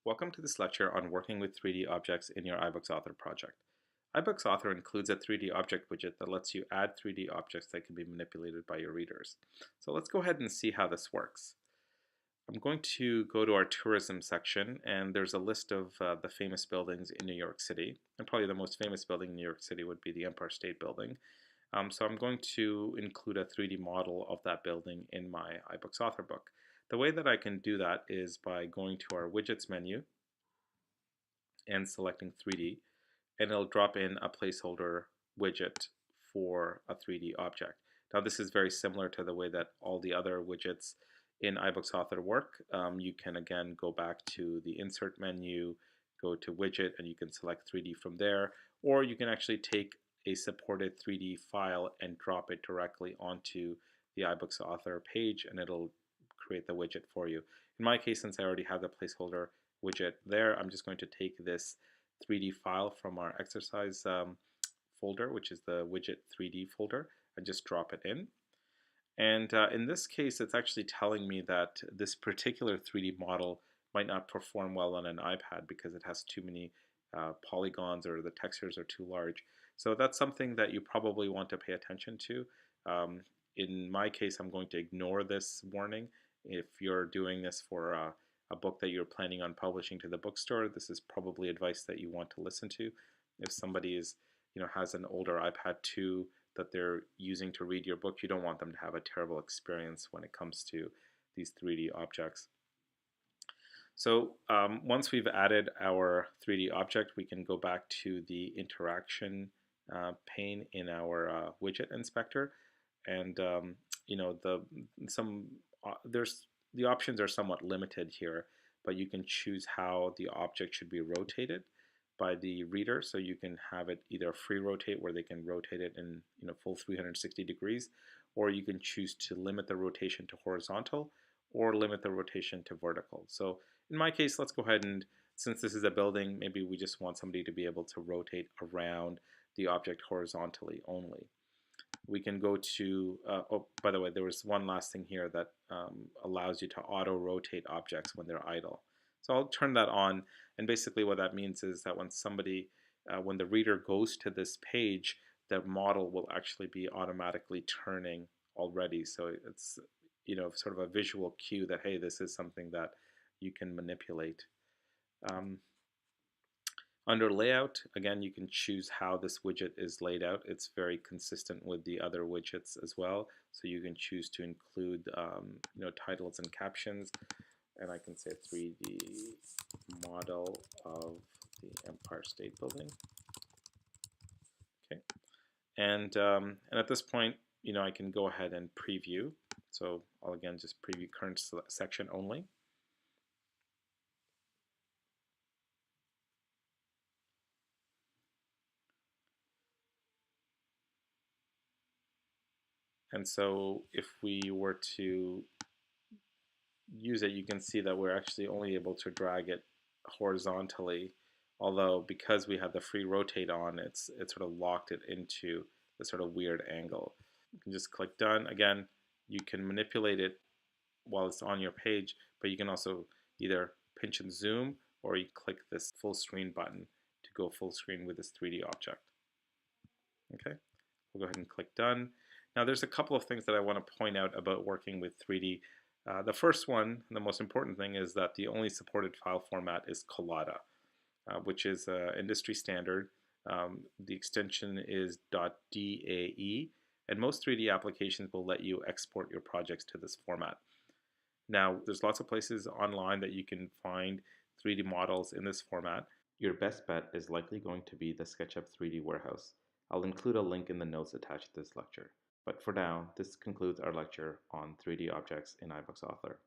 Welcome to this lecture on working with 3D objects in your iBooks Author project. iBooks Author includes a 3D object widget that lets you add 3D objects that can be manipulated by your readers. So let's go ahead and see how this works. I'm going to go to our tourism section, and there's a list of the famous buildings in New York City. And probably the most famous building in New York City would be the Empire State Building. So I'm going to include a 3D model of that building in my iBooks Author book. The way that I can do that is by going to our Widgets menu and selecting 3D, and it'll drop in a placeholder widget for a 3D object. Now this is very similar to the way that all the other widgets in iBooks Author work. You can again go back to the Insert menu, go to Widget, and you can select 3D from there, or you can actually take a supported 3D file and drop it directly onto the iBooks Author page, and it'll create the widget for you. In my case, since I already have the placeholder widget there, I'm just going to take this 3D file from our exercise folder, which is the widget 3D folder, and just drop it in. And in this case, it's actually telling me that this particular 3D model might not perform well on an iPad because it has too many polygons, or the textures are too large. So that's something that you probably want to pay attention to. In my case, I'm going to ignore this warning. If you're doing this for a book that you're planning on publishing to the bookstore, this is probably advice that you want to listen to. If somebody has an older iPad 2 that they're using to read your book, you don't want them to have a terrible experience when it comes to these 3D objects. So once we've added our 3D object, we can go back to the interaction pane in our widget inspector, and the options are somewhat limited here, but you can choose how the object should be rotated by the reader. So you can have it either free rotate, where they can rotate it in full 360 degrees, or you can choose to limit the rotation to horizontal or limit the rotation to vertical. So in my case, let's go ahead and, since this is a building, maybe we just want somebody to be able to rotate around the object horizontally only. We can go to, oh, by the way, there was one last thing here that allows you to auto-rotate objects when they're idle. So I'll turn that on, and basically what that means is that when the reader goes to this page, the model will actually be automatically turning already. So it's sort of a visual cue that, hey, this is something that you can manipulate. Under layout, again, you can choose how this widget is laid out. It's very consistent with the other widgets as well. So you can choose to include titles and captions. And I can say 3D model of the Empire State Building. Okay, and at this point, I can go ahead and preview. So I'll again just preview current section only. And so if we were to use it, you can see that we're actually only able to drag it horizontally, although because we have the free rotate on, it sort of locked it into a sort of weird angle. You can just click done. Again, you can manipulate it while it's on your page, but you can also either pinch and zoom, or you click this full screen button to go full screen with this 3D object. Okay, we'll go ahead and click done. Now there's a couple of things that I want to point out about working with 3D. The first one, and the most important thing, is that the only supported file format is Collada, which is industry standard. The extension is .dae, and most 3D applications will let you export your projects to this format. Now, there's lots of places online that you can find 3D models in this format. Your best bet is likely going to be the SketchUp 3D warehouse. I'll include a link in the notes attached to this lecture. But for now, this concludes our lecture on 3D objects in iBooks Author.